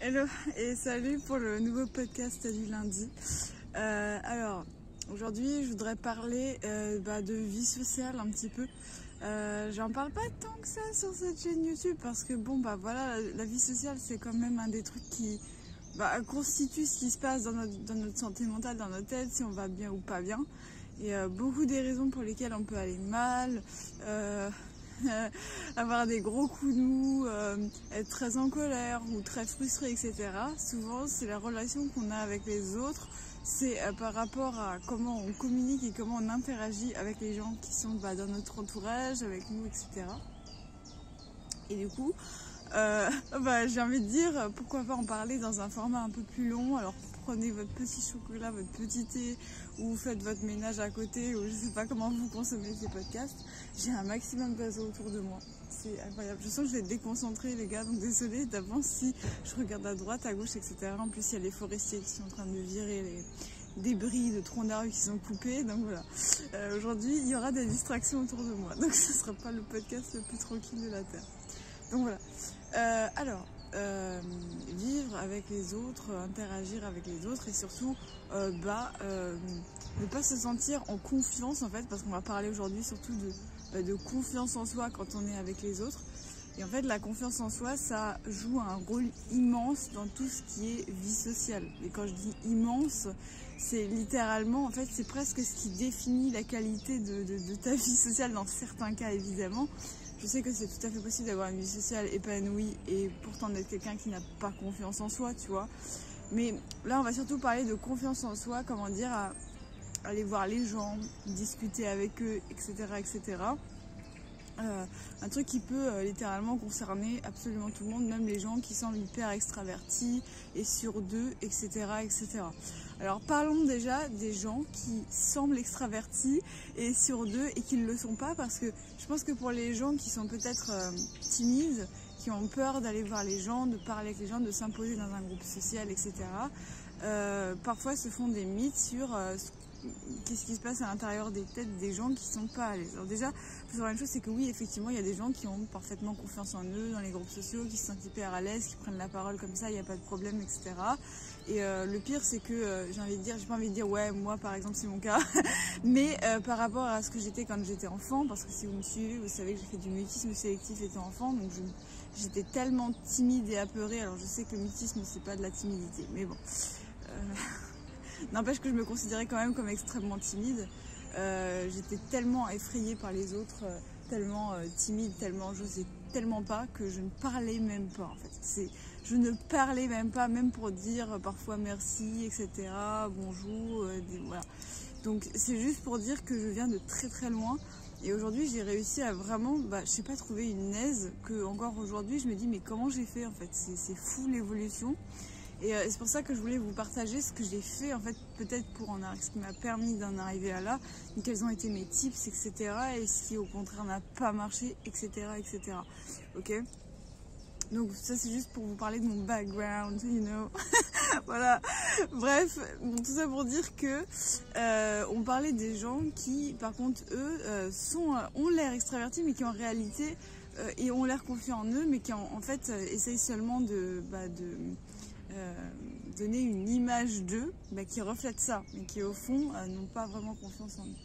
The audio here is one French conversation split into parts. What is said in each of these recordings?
Hello et salut pour le nouveau podcast du lundi. Alors aujourd'hui je voudrais parler de vie sociale un petit peu. J'en parle pas tant que ça sur cette chaîne YouTube parce que voilà, la vie sociale c'est quand même un des trucs qui constitue ce qui se passe dans notre santé mentale, dans notre tête, si on va bien ou pas bien. Et beaucoup des raisons pour lesquelles on peut aller mal, avoir des gros coups de mou, être très en colère ou très frustré, etc. Souvent, c'est la relation qu'on a avec les autres, c'est par rapport à comment on communique et comment on interagit avec les gens qui sont dans notre entourage, avec nous, etc. Et du coup, j'ai envie de dire, pourquoi pas en parler dans un format un peu plus long. Alors prenez votre petit chocolat, votre petit thé, ou faites votre ménage à côté, ou je sais pas comment vous consommez ces podcasts. J'ai un maximum d'oiseaux autour de moi, c'est incroyable. Je sens que je vais être déconcentrée les gars, donc désolée d'avance si je regarde à droite, à gauche, etc. En plus il y a les forestiers qui sont en train de virer les débris de troncs d'arbres qui sont coupés, donc voilà. Aujourd'hui il y aura des distractions autour de moi, donc ce sera pas le podcast le plus tranquille de la terre. Donc voilà. Vivre avec les autres, interagir avec les autres et surtout ne pas se sentir en confiance en fait, parce qu'on va parler aujourd'hui surtout de confiance en soi quand on est avec les autres. Et en fait la confiance en soi ça joue un rôle immense dans tout ce qui est vie sociale. Et quand je dis immense, c'est littéralement, en fait c'est presque ce qui définit la qualité de ta vie sociale dans certains cas évidemment. Je sais que c'est tout à fait possible d'avoir une vie sociale épanouie et pourtant d'être quelqu'un qui n'a pas confiance en soi, tu vois. Mais là, on va surtout parler de confiance en soi, comment dire, à aller voir les gens, discuter avec eux, etc., etc. Un truc qui peut littéralement concerner absolument tout le monde, même les gens qui semblent hyper extravertis et sur d'eux, etc., etc. Alors parlons déjà des gens qui semblent extravertis et sur d'eux et qui ne le sont pas, parce que je pense que pour les gens qui sont peut-être timides, qui ont peur d'aller voir les gens, de parler avec les gens, de s'imposer dans un groupe social, etc., parfois se font des mythes sur qu'est-ce qui se passe à l'intérieur des têtes des gens qui sont pas à l'aise. Alors déjà, il faut savoir une chose, c'est que oui, effectivement, il y a des gens qui ont parfaitement confiance en eux dans les groupes sociaux, qui se sentent hyper à l'aise, qui prennent la parole comme ça, il n'y a pas de problème, etc. Et le pire, c'est que j'ai pas envie de dire, ouais, moi par exemple, c'est mon cas, mais par rapport à ce que j'étais quand j'étais enfant, parce que si vous me suivez, vous savez que j'ai fait du mutisme sélectif étant enfant, donc j'étais tellement timide et apeurée. Alors je sais que le mutisme, c'est pas de la timidité, mais bon. N'empêche que je me considérais quand même comme extrêmement timide. J'étais tellement effrayée par les autres, tellement timide, tellement j'osais tellement pas que je ne parlais même pas en fait. Je ne parlais même pas, même pour dire parfois merci, etc. Bonjour, voilà. Donc c'est juste pour dire que je viens de très très loin. Et aujourd'hui j'ai réussi à vraiment, je sais pas, trouver une aise que encore aujourd'hui je me dis mais comment j'ai fait en fait. C'est fou l'évolution. Et c'est pour ça que je voulais vous partager ce que j'ai fait en fait, peut-être ce qui m'a permis d'en arriver à là, quels ont été mes tips, etc. et ce qui au contraire n'a pas marché, etc., etc. Ok, donc ça c'est juste pour vous parler de mon background, you know. Voilà, bref, tout ça pour dire que on parlait des gens qui par contre eux ont l'air extravertis mais qui en réalité et ont l'air confiants en eux mais qui en fait essayent seulement de donner une image d'eux qui reflète ça, mais qui au fond n'ont pas vraiment confiance en eux.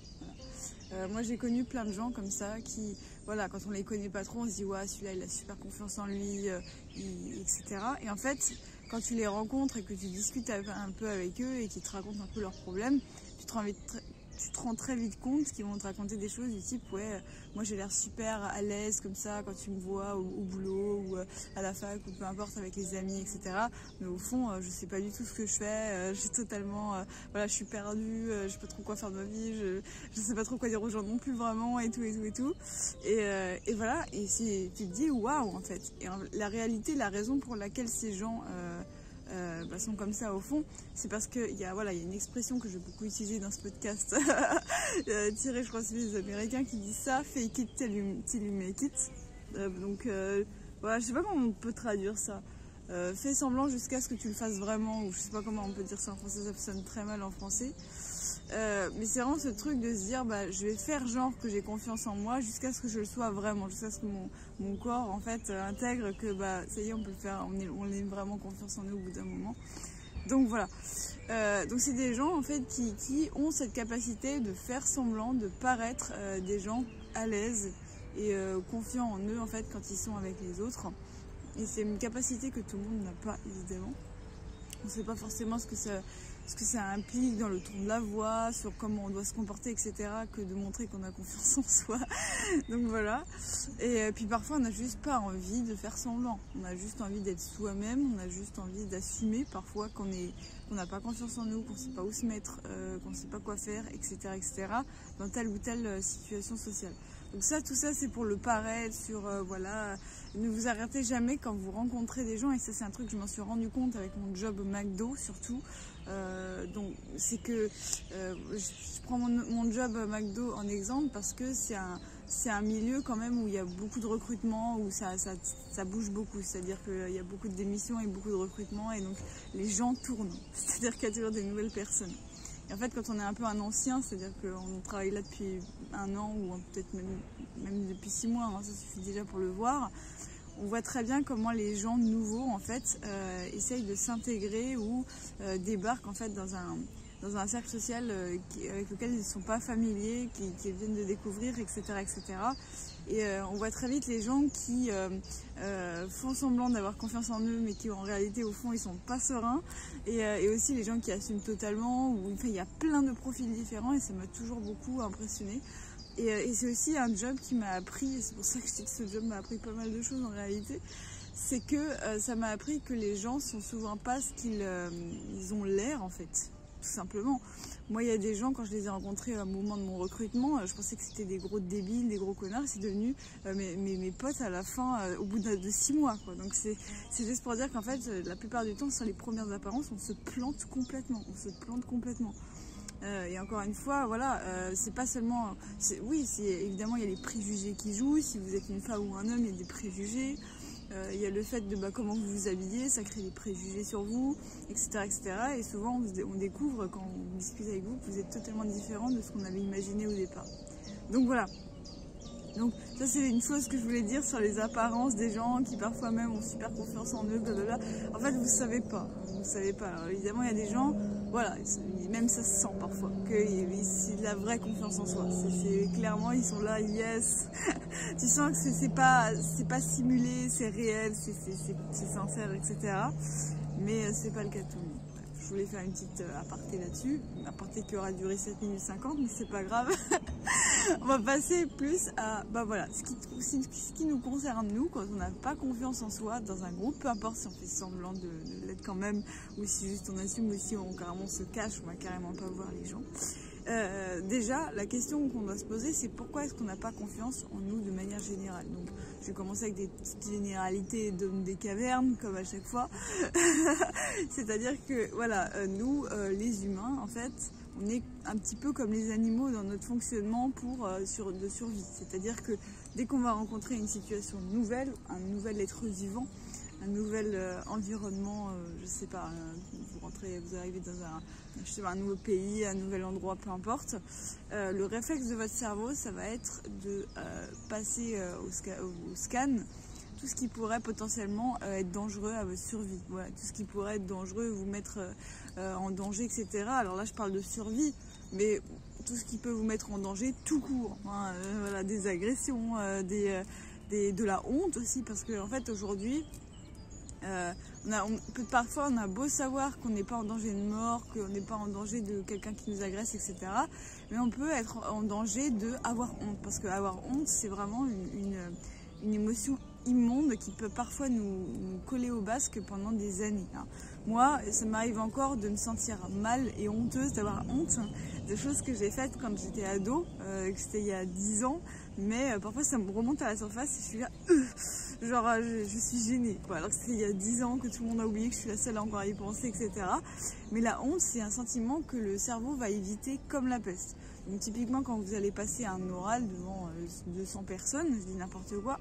Voilà. Moi j'ai connu plein de gens comme ça qui, voilà, quand on les connaît pas trop, on se dit ouais celui-là il a super confiance en lui, etc. Et en fait, quand tu les rencontres et que tu discutes un peu avec eux et qu'ils te racontent un peu leurs problèmes, tu te rends très vite compte qu'ils vont te raconter des choses du type ouais, moi j'ai l'air super à l'aise comme ça quand tu me vois au boulot ou à la fac ou peu importe avec les amis, etc. Mais au fond je sais pas du tout ce que je fais, je suis totalement voilà, je suis perdue, je sais pas trop quoi faire de ma vie, je sais pas trop quoi dire aux gens non plus vraiment et tout et voilà, et tu te dis waouh en fait. Et la réalité, la raison pour laquelle ces gens sont comme ça au fond, c'est parce qu'il y a une expression que j'ai beaucoup utilisée dans ce podcast tirée, je crois c'est les Américains qui disent ça, fake it till you make it. Voilà, je sais pas comment on peut traduire ça, fais semblant jusqu'à ce que tu le fasses vraiment, ou je sais pas comment on peut dire ça en français, ça sonne très mal en français. Mais c'est vraiment ce truc de se dire, bah, je vais faire genre que j'ai confiance en moi jusqu'à ce que je le sois vraiment, jusqu'à ce que mon corps en fait intègre que bah ça y est, on peut le faire, on ait vraiment confiance en nous au bout d'un moment. Donc voilà. Donc c'est des gens en fait qui ont cette capacité de faire semblant, de paraître des gens à l'aise et confiants en eux en fait quand ils sont avec les autres. Et c'est une capacité que tout le monde n'a pas évidemment. On ne sait pas forcément ce que ça implique dans le ton de la voix, sur comment on doit se comporter, etc. que de montrer qu'on a confiance en soi. Donc voilà. Et puis parfois on n'a juste pas envie de faire semblant. On a juste envie d'être soi-même, on a juste envie d'assumer parfois qu'on n'a pas confiance en nous, qu'on ne sait pas où se mettre, qu'on ne sait pas quoi faire, etc., dans telle ou telle situation sociale. Donc ça, tout ça, c'est pour le paraître, voilà, ne vous arrêtez jamais quand vous rencontrez des gens, et ça c'est un truc que je m'en suis rendu compte avec mon job au McDo surtout. Donc c'est que je prends mon job à McDo en exemple parce que c'est un milieu quand même où il y a beaucoup de recrutement, où ça bouge beaucoup, c'est-à-dire qu'il y a beaucoup de démissions et beaucoup de recrutement, et donc les gens tournent, c'est-à-dire qu'il y a toujours des nouvelles personnes. Et en fait, quand on est un peu un ancien, c'est-à-dire qu'on travaille là depuis 1 an ou peut-être même depuis 6 mois, hein, ça suffit déjà pour le voir, on voit très bien comment les gens nouveaux en fait essayent de s'intégrer ou débarquent en fait dans un cercle social avec lequel ils ne sont pas familiers, qui viennent de découvrir, etc. Et on voit très vite les gens qui font semblant d'avoir confiance en eux, mais qui en réalité au fond ils sont pas sereins. Et aussi les gens qui assument totalement, enfin, il y a plein de profils différents et ça m'a toujours beaucoup impressionné. Et c'est aussi un job qui m'a appris, et c'est pour ça que je dis que ce job m'a appris pas mal de choses en réalité, c'est que ça m'a appris que les gens sont souvent pas ce qu'ils ont l'air en fait, tout simplement. Moi, il y a des gens, quand je les ai rencontrés au moment de mon recrutement, je pensais que c'était des gros débiles, des gros connards, c'est devenu mes potes à la fin, au bout de 6 mois, quoi. Donc c'est juste pour dire qu'en fait, la plupart du temps, sur les premières apparences, on se plante complètement, et encore une fois, voilà, c'est pas seulement... Oui, évidemment, il y a les préjugés qui jouent. Si vous êtes une femme ou un homme, il y a des préjugés. Il y a le fait de comment vous vous habillez, ça crée des préjugés sur vous, etc. Et souvent, on découvre, quand on discute avec vous, que vous êtes totalement différent de ce qu'on avait imaginé au départ. Donc voilà. Donc ça, c'est une chose que je voulais dire sur les apparences des gens qui parfois même ont super confiance en eux, blablabla. En fait, vous ne savez pas. Alors, évidemment, il y a des gens, voilà, même ça se sent parfois, que c'est de la vraie confiance en soi. Clairement, ils sont là, yes. Tu sens que c'est pas simulé, c'est réel, c'est sincère, etc. Mais c'est pas le cas de tout le monde. Je voulais faire une petite aparté là-dessus, aparté qui aura duré 7 minutes 50, mais c'est pas grave. On va passer plus à voilà, ce qui nous concerne nous, quand on n'a pas confiance en soi dans un groupe, peu importe si on fait semblant de l'être quand même, ou si juste on assume, ou si on carrément se cache, on va carrément pas voir les gens. Déjà, la question qu'on doit se poser, c'est pourquoi est-ce qu'on n'a pas confiance en nous de manière générale. Donc, je vais commencer avec des petites généralités d'hommes des cavernes, comme à chaque fois. C'est-à-dire que, voilà, nous, les humains, en fait, on est un petit peu comme les animaux dans notre fonctionnement de survie. C'est-à-dire que dès qu'on va rencontrer une situation nouvelle, un nouvel être vivant, un nouvel environnement, je sais pas, vous arrivez dans un nouveau pays, un nouvel endroit, peu importe, le réflexe de votre cerveau, ça va être de passer au scan tout ce qui pourrait potentiellement être dangereux à votre survie. Voilà, tout ce qui pourrait être dangereux, vous mettre en danger, etc. Alors là, je parle de survie, mais tout ce qui peut vous mettre en danger tout court. Hein, voilà, des agressions, de la honte aussi, parce que en fait, aujourd'hui, parfois on a beau savoir qu'on n'est pas en danger de mort, qu'on n'est pas en danger de quelqu'un qui nous agresse, etc. Mais on peut être en danger d'avoir honte, parce que avoir honte, c'est vraiment une émotion immonde qui peut parfois nous coller au basque pendant des années. Hein. Moi, ça m'arrive encore de me sentir mal et honteuse d'avoir honte de choses que j'ai faites quand j'étais ado, que c'était il y a 10 ans, mais parfois ça me remonte à la surface et je suis là, genre je suis gênée, quoi. Alors que c'était il y a 10 ans, que tout le monde a oublié, que je suis la seule à encore y penser, etc. Mais la honte, c'est un sentiment que le cerveau va éviter comme la peste. Donc typiquement quand vous allez passer un oral devant 200 personnes, je dis n'importe quoi,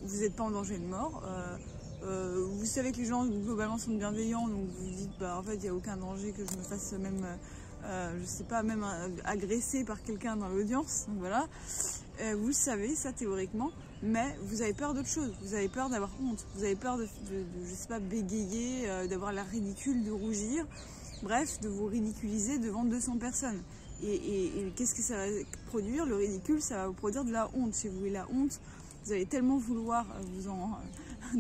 vous n'êtes pas en danger de mort, vous savez que les gens globalement sont bienveillants, donc vous vous dites en fait il n'y a aucun danger que je me fasse même je sais pas, même agressé par quelqu'un dans l'audience, donc voilà, vous le savez, ça théoriquement, mais vous avez peur d'autre chose, vous avez peur d'avoir honte, vous avez peur de je sais pas, bégayer, d'avoir l'air ridicule, de rougir, bref, de vous ridiculiser devant 200 personnes. Et qu'est-ce que ça va produire? Le ridicule, ça va vous produire de la honte chez vous, et la honte, vous allez tellement vouloir vous en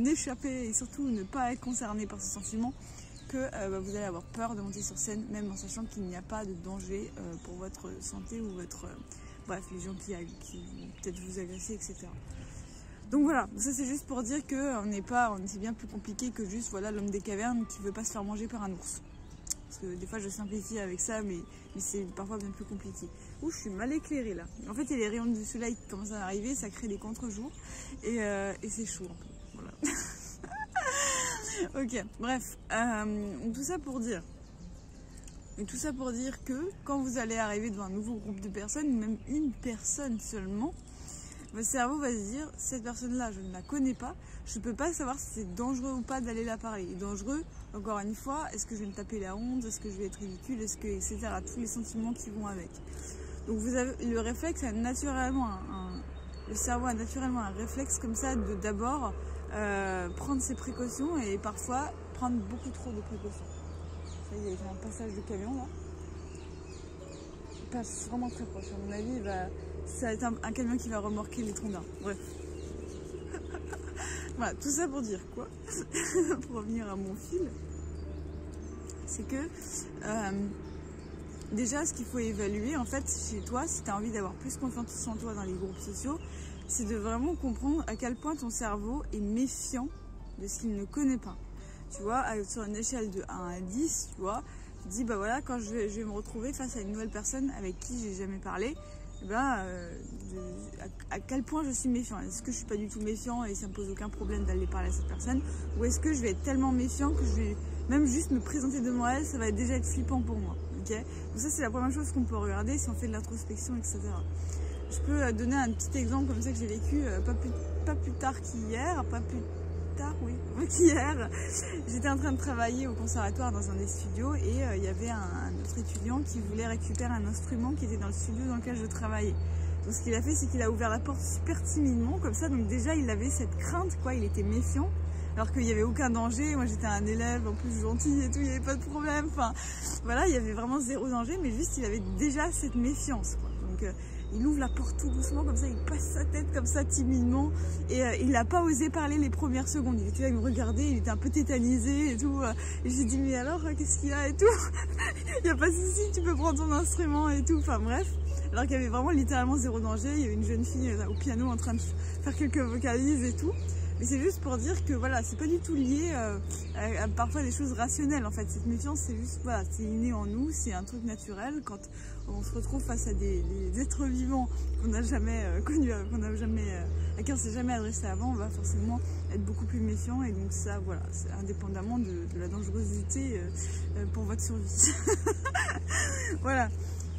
échapper et surtout ne pas être concerné par ce sentiment que vous allez avoir peur de monter sur scène, même en sachant qu'il n'y a pas de danger pour votre santé ou votre... bref, les gens qui vont peut-être vous agresser, etc. Donc voilà, ça c'est juste pour dire que c'est bien plus compliqué que juste voilà, l'homme des cavernes qui veut pas se faire manger par un ours. Parce que des fois je simplifie avec ça, mais c'est parfois bien plus compliqué. Ouh, je suis mal éclairée là. En fait, il y a les rayons du soleil qui commencent à arriver, ça crée des contre-jours et c'est chaud un peu. Voilà. Ok, bref, tout ça pour dire que quand vous allez arriver devant un nouveau groupe de personnes, même une personne seulement, votre cerveau va se dire, cette personne-là, je ne la connais pas, je ne peux pas savoir si c'est dangereux ou pas d'aller la parler. Et dangereux, encore une fois, est-ce que je vais me taper la honte, est-ce que je vais être ridicule, est-ce que, etc. Tous les sentiments qui vont avec. Donc vous avez le réflexe, le cerveau a naturellement un réflexe comme ça de d'abord prendre ses précautions et parfois prendre beaucoup trop de précautions. Ça y est, j'ai un passage de camion là. Il passe vraiment très proche. À mon avis, ça va être un camion qui va remorquer les troncs d'arbres. Bref. Voilà, tout ça pour dire quoi? Pour revenir à mon fil, c'est que déjà, ce qu'il faut évaluer, en fait, chez toi, si tu as envie d'avoir plus confiance en toi dans les groupes sociaux, c'est de vraiment comprendre à quel point ton cerveau est méfiant de ce qu'il ne connaît pas. Tu vois, sur une échelle de 1 à 10, tu vois, tu te dis, bah voilà, quand je vais me retrouver face à une nouvelle personne avec qui j'ai jamais parlé, à quel point je suis méfiant. Est-ce que je suis pas du tout méfiant et ça me pose aucun problème d'aller parler à cette personne, ou est-ce que je vais être tellement méfiant que je vais même juste me présenter devant elle, ça va déjà être flippant pour moi. Okay, donc ça c'est la première chose qu'on peut regarder si on fait de l'introspection, etc. Je peux donner un petit exemple comme ça que j'ai vécu pas plus tard qu'hier, qu'hier. J'étais en train de travailler au conservatoire dans un des studios et il y avait un autre étudiant qui voulait récupérer un instrument qui était dans le studio dans lequel je travaillais. Donc ce qu'il a fait, c'est qu'il a ouvert la porte super timidement comme ça, donc déjà il avait cette crainte, quoi, il était méfiant. Alors qu'il n'y avait aucun danger, moi j'étais un élève en plus gentil et tout, il n'y avait pas de problème, enfin voilà, il y avait vraiment zéro danger, mais juste il avait déjà cette méfiance, quoi. Donc il ouvre la porte tout doucement comme ça, il passe sa tête comme ça timidement et il n'a pas osé parler les premières secondes, il était là, il me regardait, il était un peu tétanisé et tout, et j'ai dit mais alors qu'est-ce qu'il y a et tout, il n'y a pas de souci, tu peux prendre ton instrument et tout, enfin bref. Alors qu'il y avait vraiment littéralement zéro danger, il y avait une jeune fille au piano en train de faire quelques vocalises et tout. Mais c'est juste pour dire que voilà, c'est pas du tout lié à parfois des choses rationnelles en fait. Cette méfiance, c'est juste, voilà, c'est inné en nous, c'est un truc naturel. Quand on se retrouve face à des êtres vivants qu'on n'a jamais connus, à qui on s'est jamais adressé avant, on va forcément être beaucoup plus méfiant. Et donc ça, voilà, c'est indépendamment de la dangerosité pour votre survie. Voilà.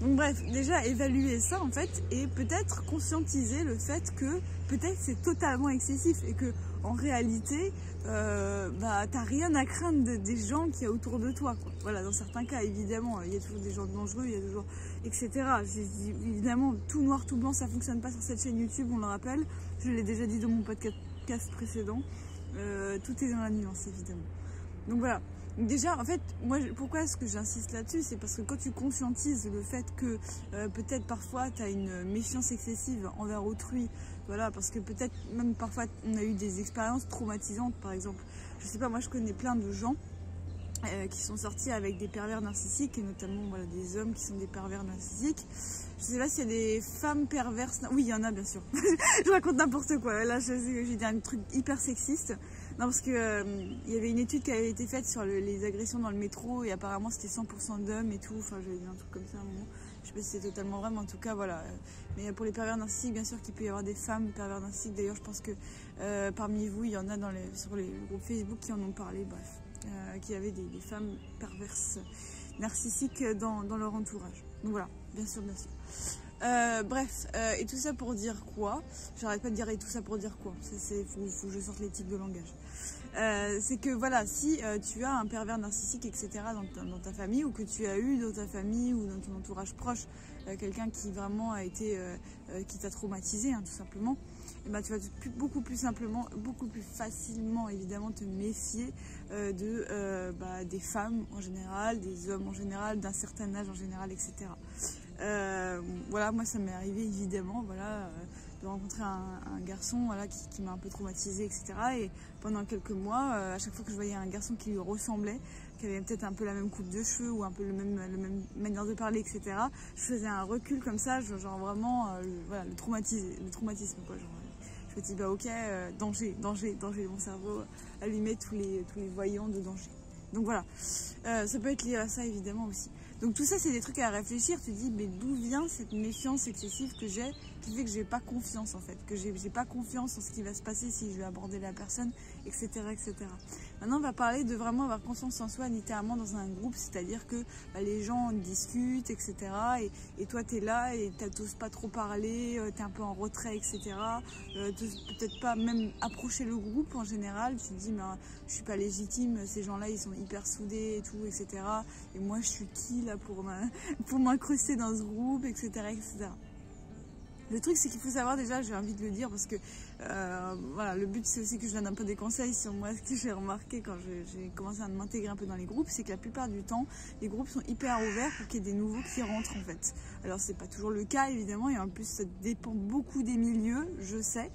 Donc bref, déjà évaluer ça en fait et peut-être conscientiser le fait que peut-être c'est totalement excessif et que en réalité t'as rien à craindre des gens qu'il y a autour de toi, quoi. Voilà, dans certains cas évidemment il y a toujours des gens dangereux, il y a toujours etc. Évidemment tout noir tout blanc ça fonctionne pas sur cette chaîne YouTube, on le rappelle, je l'ai déjà dit dans mon podcast précédent, tout est dans la nuance évidemment. Donc voilà. Déjà, en fait, moi, pourquoi est-ce que j'insiste là-dessus? C'est parce que quand tu conscientises le fait que peut-être parfois tu as une méfiance excessive envers autrui, voilà, parce que peut-être même parfois on a eu des expériences traumatisantes, par exemple. Je sais pas, moi je connais plein de gens qui sont sortis avec des pervers narcissiques et notamment voilà, des hommes qui sont des pervers narcissiques. Je sais pas s'il y a des femmes perverses. Oui, il y en a bien sûr. Je raconte n'importe quoi. Là, j'ai dit un truc hyper sexiste. Non, parce que il y avait une étude qui avait été faite sur les agressions dans le métro et apparemment c'était 100% d'hommes et tout. Enfin, j'avais dit un truc comme ça à un moment. Je sais pas si c'est totalement vrai, mais en tout cas, voilà. Mais pour les pervers narcissiques, bien sûr qu'il peut y avoir des femmes pervers narcissiques. D'ailleurs, je pense que parmi vous, il y en a sur les groupes Facebook qui en ont parlé, bref. Qui avaient des femmes perverses narcissiques dans leur entourage. Donc voilà, bien sûr, bien sûr. Bref, et tout ça pour dire quoi? J'arrête pas de dire et tout ça pour dire quoi? Faut que je sorte les types de langage. C'est que voilà, si tu as un pervers narcissique, etc. dans ta famille, ou que tu as eu dans ta famille ou dans ton entourage proche, quelqu'un qui vraiment a été, qui t'a traumatisé, hein, tout simplement, et ben, tu vas beaucoup plus facilement évidemment te méfier des femmes en général, des hommes en général, d'un certain âge en général, etc. Voilà, moi ça m'est arrivé évidemment, voilà, de rencontrer un garçon, voilà, qui m'a un peu traumatisée, etc. Et pendant quelques mois, à chaque fois que je voyais un garçon qui lui ressemblait, qui avait peut-être un peu la même coupe de cheveux ou un peu la même manière de parler, etc., je faisais un recul comme ça, genre vraiment, voilà, le traumatisme, quoi. Genre, je me dis, bah ok, danger, mon cerveau allumait tous les voyants de danger. Donc voilà, ça peut être lié à ça évidemment aussi. Donc tout ça, c'est des trucs à réfléchir. Tu te dis, mais d'où vient cette méfiance excessive que j'ai, qui fait que j'ai pas confiance en fait, que j'ai pas confiance en ce qui va se passer si je vais aborder la personne, etc., etc. Maintenant, on va parler de vraiment avoir confiance en soi, littéralement dans un groupe, c'est-à-dire que les gens discutent, etc. Et toi, tu es là et tu n'oses pas trop parler, tu es un peu en retrait, etc. Peut-être pas même approcher le groupe en général. Tu te dis, mais je suis pas légitime, ces gens-là, ils sont hyper soudés et tout, etc. Et moi, je suis qui là pour m'incruster dans ce groupe, etc., etc. Le truc, c'est qu'il faut savoir déjà, j'ai envie de le dire, parce que voilà, le but c'est aussi que je donne un peu des conseils sur moi. Ce que j'ai remarqué quand j'ai commencé à m'intégrer un peu dans les groupes, c'est que la plupart du temps, les groupes sont hyper ouverts pour qu'il y ait des nouveaux qui rentrent en fait. Alors c'est pas toujours le cas évidemment, et en plus ça dépend beaucoup des milieux, je sais.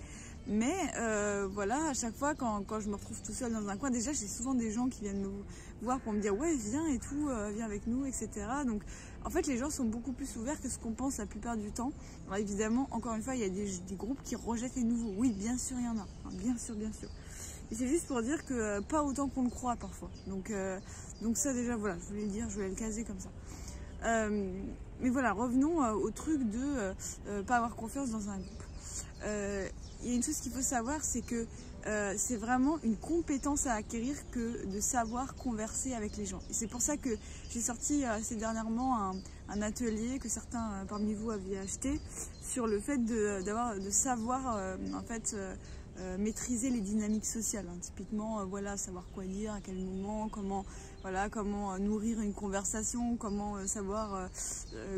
Mais voilà, à chaque fois quand je me retrouve tout seul dans un coin, déjà j'ai souvent des gens qui viennent me voir pour me dire ouais viens et tout, viens avec nous, etc. Donc en fait les gens sont beaucoup plus ouverts que ce qu'on pense la plupart du temps. Alors évidemment, encore une fois, il y a des groupes qui rejettent les nouveaux. Oui, bien sûr il y en a, hein, bien sûr. Et c'est juste pour dire que pas autant qu'on le croit parfois. Donc ça déjà voilà, je voulais le dire, je voulais le caser comme ça. Mais voilà, revenons au truc de pas avoir confiance dans un groupe. Il y a une chose qu'il faut savoir, c'est que c'est vraiment une compétence à acquérir que de savoir converser avec les gens. Et c'est pour ça que j'ai sorti assez dernièrement un atelier que certains parmi vous avaient acheté sur le fait de savoir en fait maîtriser les dynamiques sociales. Hein. Typiquement, voilà, savoir quoi dire, à quel moment, comment nourrir une conversation, comment savoir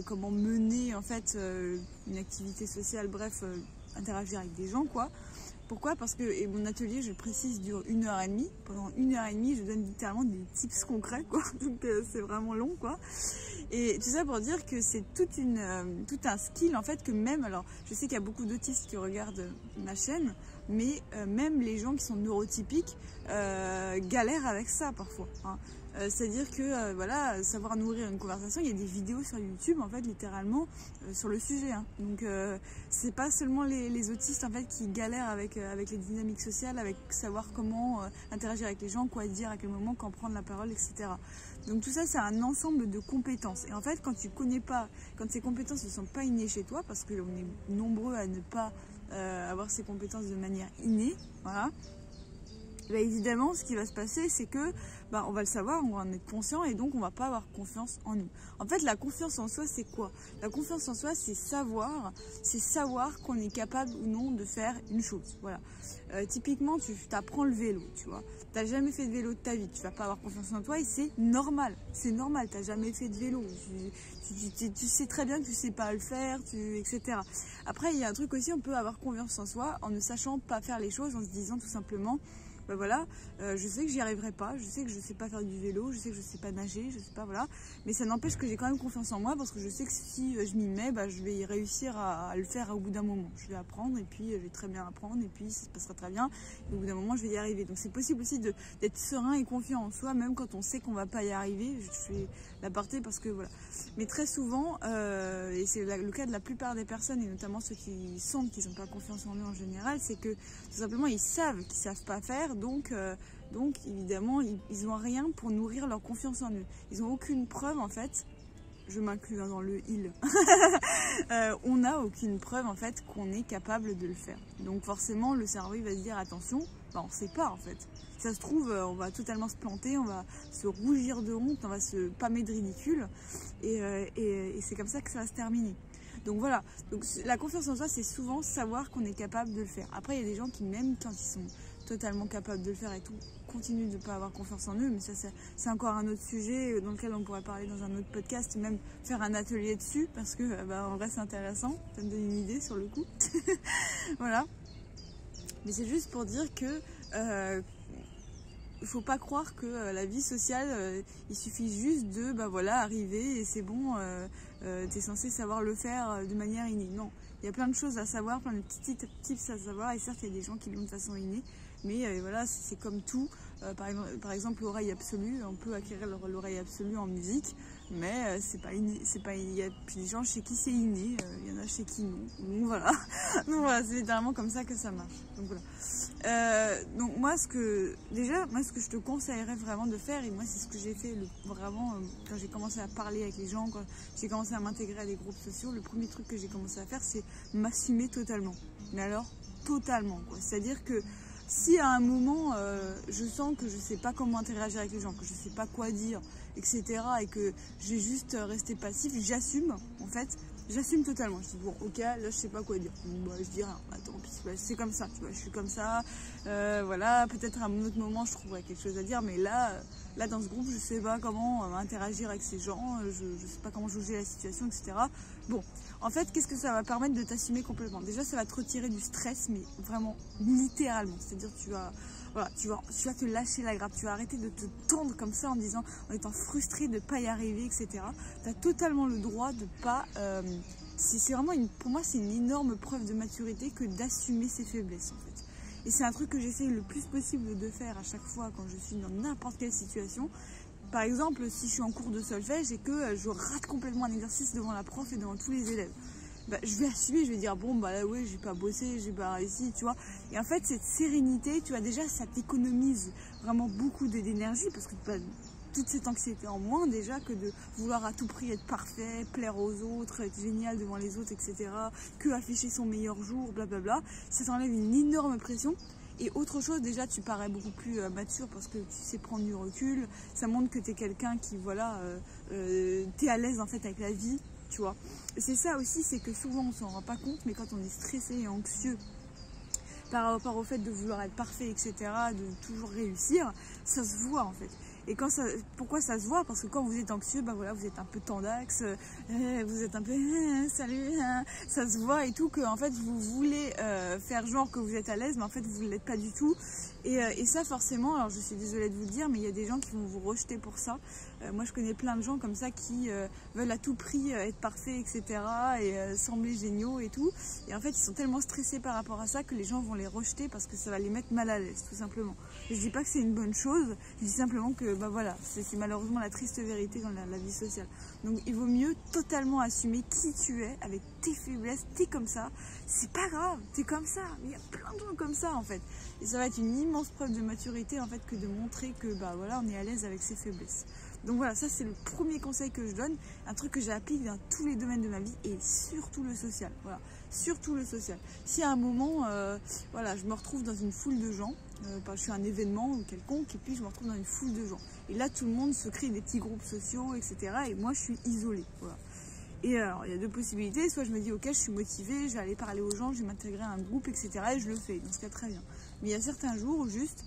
comment mener en fait une activité sociale, bref, interagir avec des gens, quoi. Pourquoi? Parce que et mon atelier, je le précise, dure 1h30. Pendant 1h30, je donne littéralement des tips concrets, quoi. Donc c'est vraiment long, quoi. Et tout ça pour dire que c'est tout un skill, en fait, que même, alors je sais qu'il y a beaucoup d'autistes qui regardent ma chaîne, mais même les gens qui sont neurotypiques galèrent avec ça parfois, hein. C'est-à-dire que voilà, savoir nourrir une conversation, il y a des vidéos sur YouTube en fait littéralement sur le sujet, hein. Donc c'est pas seulement les autistes en fait qui galèrent avec les dynamiques sociales, avec savoir comment interagir avec les gens, quoi dire, à quel moment, quand prendre la parole, etc. Donc tout ça c'est un ensemble de compétences. Et en fait quand tu connais pas, quand ces compétences ne sont pas innées chez toi, parce qu'on est nombreux à ne pas avoir ces compétences de manière innée, voilà. Bah évidemment, ce qui va se passer, c'est que on va le savoir, on va en être conscient et donc on va pas avoir confiance en nous. En fait, la confiance en soi, c'est quoi? La confiance en soi, c'est savoir qu'on est capable ou non de faire une chose. Voilà. Typiquement, tu apprends le vélo, tu vois. Tu n'as jamais fait de vélo de ta vie, tu vas pas avoir confiance en toi et c'est normal. C'est normal, tu n'as jamais fait de vélo. Tu sais très bien que tu sais pas le faire, etc. Après, il y a un truc aussi, on peut avoir confiance en soi en ne sachant pas faire les choses, en se disant tout simplement... Ben voilà, je sais que j'y arriverai pas, je sais que je sais pas faire du vélo, je sais que je sais pas nager, je sais pas, voilà. Mais ça n'empêche que j'ai quand même confiance en moi parce que je sais que si je m'y mets, je vais y réussir à le faire au bout d'un moment. Je vais apprendre et puis je vais très bien apprendre et puis ça se passera très bien. Et au bout d'un moment, je vais y arriver. Donc c'est possible aussi d'être serein et confiant en soi, même quand on sait qu'on va pas y arriver. Je fais l'aparté parce que voilà. Mais très souvent, et c'est le cas de la plupart des personnes, et notamment ceux qui sentent qu'ils n'ont pas confiance en eux en général, c'est que tout simplement ils savent qu'ils savent pas faire. Donc évidemment, ils n'ont rien pour nourrir leur confiance en eux. Ils n'ont aucune preuve, en fait, je m'inclus dans le « il », on n'a aucune preuve, en fait, qu'on est capable de le faire. Donc forcément, le cerveau, il va se dire, attention, on ne sait pas, en fait. Ça se trouve, on va totalement se planter, on va se rougir de honte, on va se pâmer de ridicule, et c'est comme ça que ça va se terminer. Donc voilà, donc la confiance en soi, c'est souvent savoir qu'on est capable de le faire. Après, il y a des gens qui, même quand ils sont totalement capables de le faire et tout, continuent de ne pas avoir confiance en eux, mais ça c'est encore un autre sujet dans lequel on pourrait parler dans un autre podcast, même faire un atelier dessus, parce que en vrai c'est intéressant, ça me donne une idée sur le coup. Voilà. Mais c'est juste pour dire que il faut pas croire que la vie sociale, il suffit juste de arriver et c'est bon, tu es censé savoir le faire de manière innée. Non, il y a plein de choses à savoir, plein de petits tips à savoir, et certes il y a des gens qui l'ont de façon innée, mais voilà, c'est comme tout. Par exemple, l'oreille absolue, on peut acquérir l'oreille absolue en musique, mais c'est pas inné. Il y a des gens chez qui c'est inné, il y en a chez qui non. Donc voilà, c'est littéralement comme ça que ça marche. Donc voilà. Donc moi, ce que je te conseillerais vraiment de faire, et moi c'est ce que j'ai fait vraiment quand j'ai commencé à parler avec les gens, quand j'ai commencé à m'intégrer à des groupes sociaux, le premier truc que j'ai commencé à faire, c'est m'assumer totalement. Mais alors, totalement, quoi. C'est-à-dire que si à un moment je sens que je sais pas comment interagir avec les gens, que je sais pas quoi dire, etc., et que je vais juste rester passif, j'assume en fait, j'assume totalement. Je dis bon ok, là je sais pas quoi dire, bon, je dis rien, tant pis, c'est comme ça, tu vois, je suis comme ça, voilà, peut-être à un autre moment je trouverai quelque chose à dire, mais là dans ce groupe je sais pas comment interagir avec ces gens, je sais pas comment juger la situation, etc. Bon, en fait, qu'est-ce que ça va permettre de t'assumer complètement? Déjà, ça va te retirer du stress, mais vraiment, littéralement. C'est-à-dire, tu vas te lâcher la grappe, tu vas arrêter de te tendre comme ça en étant frustré de ne pas y arriver, etc. Tu as totalement le droit de pas... c'est vraiment, pour moi, c'est une énorme preuve de maturité que d'assumer ses faiblesses, en fait. Et c'est un truc que j'essaie le plus possible de faire à chaque fois quand je suis dans n'importe quelle situation. Par exemple, si je suis en cours de solfège et que je rate complètement un exercice devant la prof et devant tous les élèves, je vais assumer, je vais dire bon là ouais, j'ai pas bossé, j'ai pas réussi, tu vois. Et en fait, cette sérénité, tu vois, déjà ça t'économise vraiment beaucoup d'énergie, parce que toute cette anxiété en moins déjà, que de vouloir à tout prix être parfait, plaire aux autres, être génial devant les autres, etc., que afficher son meilleur jour, blablabla, ça t'enlève une énorme pression. Et autre chose, déjà tu parais beaucoup plus mature parce que tu sais prendre du recul, ça montre que tu es quelqu'un qui, voilà, t'es à l'aise en fait avec la vie, tu vois. Et c'est ça aussi, c'est que souvent on s'en rend pas compte, mais quand on est stressé et anxieux par rapport au fait de vouloir être parfait, etc., de toujours réussir, ça se voit en fait. Et pourquoi ça se voit? Parce que quand vous êtes anxieux, voilà, vous êtes un peu tendax, vous êtes un peu salut, ça se voit et tout, que en fait vous voulez faire genre que vous êtes à l'aise, mais en fait vous ne l'êtes pas du tout. Et ça forcément, alors je suis désolée de vous le dire, mais il y a des gens qui vont vous rejeter pour ça. Moi je connais plein de gens comme ça qui veulent à tout prix être parfaits, etc., et sembler géniaux et tout. Et en fait ils sont tellement stressés par rapport à ça que les gens vont les rejeter parce que ça va les mettre mal à l'aise, tout simplement. Et je dis pas que c'est une bonne chose, je dis simplement que voilà, c'est malheureusement la triste vérité dans la vie sociale. Donc il vaut mieux totalement assumer qui tu es avec tes faiblesses, t'es comme ça, c'est pas grave, t'es comme ça, il y a plein de gens comme ça en fait. Et ça va être une immense preuve de maturité en fait que de montrer que voilà, on est à l'aise avec ses faiblesses. Donc voilà, ça c'est le premier conseil que je donne, un truc que j'applique dans tous les domaines de ma vie et surtout le social. Voilà, surtout le social. Si à un moment, voilà, je me retrouve dans une foule de gens, je suis à un événement quelconque et puis je me retrouve dans une foule de gens. Et là tout le monde se crée des petits groupes sociaux, etc. Et moi je suis isolée. Voilà. Et alors il y a deux possibilités, soit je me dis ok, je suis motivée, je vais aller parler aux gens, je vais m'intégrer à un groupe, etc. Et je le fais, dans ce cas très bien. Mais il y a certains jours où juste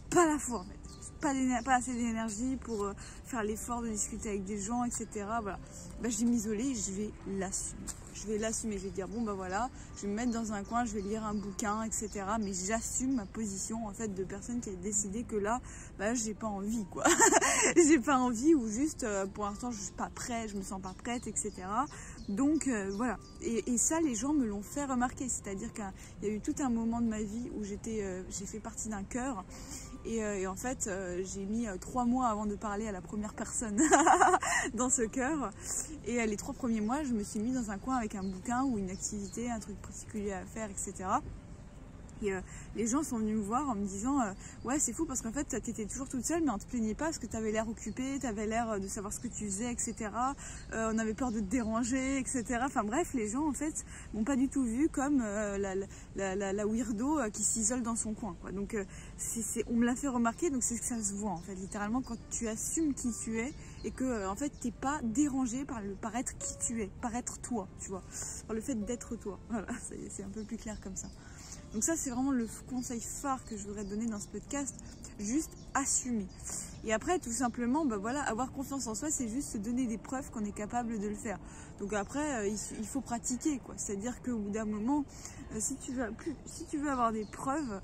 pas la foi en fait. Pas assez d'énergie pour faire l'effort de discuter avec des gens, etc. Voilà. Je vais m'isoler et je vais l'assumer. Je vais l'assumer, je vais dire bon voilà, je vais me mettre dans un coin, je vais lire un bouquin, etc. Mais j'assume ma position en fait de personne qui a décidé que là, j'ai pas envie quoi. J'ai pas envie, ou juste pour l'instant je suis pas prête, je me sens pas prête, etc. Donc voilà. Et ça les gens me l'ont fait remarquer, c'est-à-dire qu'il y a eu tout un moment de ma vie où j'ai fait partie d'un chœur. Et en fait, j'ai mis 3 mois avant de parler à la première personne dans ce chœur. Et les 3 premiers mois, je me suis mis dans un coin avec un bouquin ou une activité, un truc particulier à faire, etc. Et les gens sont venus me voir en me disant ouais, c'est fou parce qu'en fait t'étais toujours toute seule, mais on te plaignait pas parce que t'avais l'air occupée, t'avais l'air de savoir ce que tu faisais, etc. On avait peur de te déranger, etc. Enfin bref, les gens en fait m'ont pas du tout vu comme la weirdo qui s'isole dans son coin, quoi. Donc on me l'a fait remarquer, donc c'est que ça se voit en fait littéralement quand tu assumes qui tu es et que en fait t'es pas dérangé par être qui tu es, par être toi, tu vois, par le fait d'être toi. Voilà, c'est un peu plus clair comme ça. Donc ça, c'est vraiment le conseil phare que je voudrais donner dans ce podcast, juste assumer. Et après, tout simplement, bah voilà, avoir confiance en soi, c'est juste se donner des preuves qu'on est capable de le faire. Donc après, il faut pratiquer, quoi. C'est-à-dire qu'au bout d'un moment, si tu veux avoir des preuves,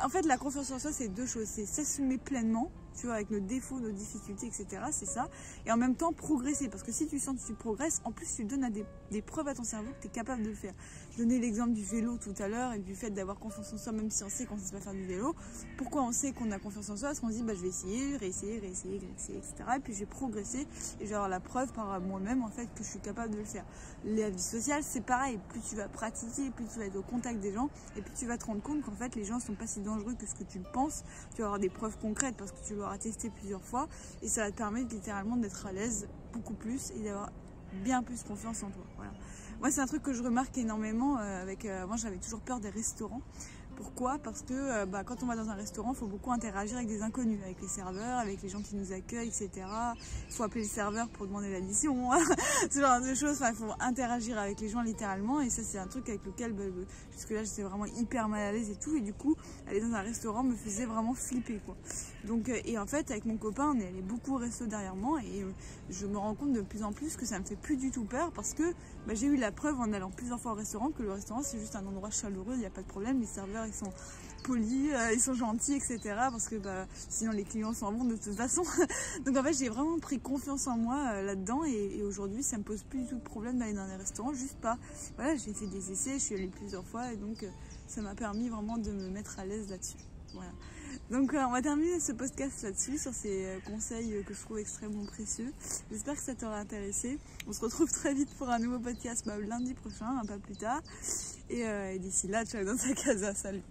en fait, la confiance en soi, c'est deux choses. C'est s'assumer pleinement, tu vois, avec nos défauts, nos difficultés, etc. C'est ça. Et en même temps, progresser. Parce que si tu sens que tu progresses, en plus, tu donnes des preuves à ton cerveau que tu es capable de le faire. Je donnais l'exemple du vélo tout à l'heure et du fait d'avoir confiance en soi, même si on sait qu'on ne sait pas faire du vélo. Pourquoi on sait qu'on a confiance en soi? Parce qu'on se dit, bah, je vais essayer, réessayer, etc. Et puis, je vais progresser et je vais avoir la preuve par moi-même, en fait, que je suis capable de le faire. La vie sociale, c'est pareil. Plus tu vas pratiquer, plus tu vas être au contact des gens et plus tu vas te rendre compte qu'en fait, les gens ne sont pas si dangereux que ce que tu penses. Tu vas avoir des preuves concrètes parce que tu l'auras testé plusieurs fois et ça va te permettre littéralement d'être à l'aise beaucoup plus et d'avoir bien plus confiance en toi. Voilà. Moi, c'est un truc que je remarque énormément moi, j'avais toujours peur des restaurants. Pourquoi? Parce que quand on va dans un restaurant, il faut beaucoup interagir avec des inconnus, avec les serveurs, avec les gens qui nous accueillent, etc. Il faut appeler le serveur pour demander l'addition, ce genre de choses. Enfin, il faut interagir avec les gens littéralement. Et ça, c'est un truc avec lequel, jusque-là, j'étais vraiment hyper mal à l'aise et tout. Et du coup, aller dans un restaurant me faisait vraiment flipper, quoi. Donc, et en fait, avec mon copain, on est allé beaucoup au resto dernièrement. Et je me rends compte de plus en plus que ça me fait plus du tout peur parce que j'ai eu la preuve en allant plusieurs fois au restaurant que le restaurant, c'est juste un endroit chaleureux, il n'y a pas de problème. Les serveurs, ils sont polis, ils sont gentils, etc. Parce que sinon les clients s'en vont de toute façon. Donc en fait, j'ai vraiment pris confiance en moi là-dedans et aujourd'hui, ça me pose plus du tout de problème d'aller dans des restaurants, juste pas. Voilà, j'ai fait des essais, je suis allée plusieurs fois et donc ça m'a permis vraiment de me mettre à l'aise là-dessus. Voilà. Donc on va terminer ce podcast là-dessus, sur ces conseils que je trouve extrêmement précieux. J'espère que ça t'aura intéressé. On se retrouve très vite pour un nouveau podcast lundi prochain, un peu plus tard. Et d'ici là, ciao dans ta casa, salut.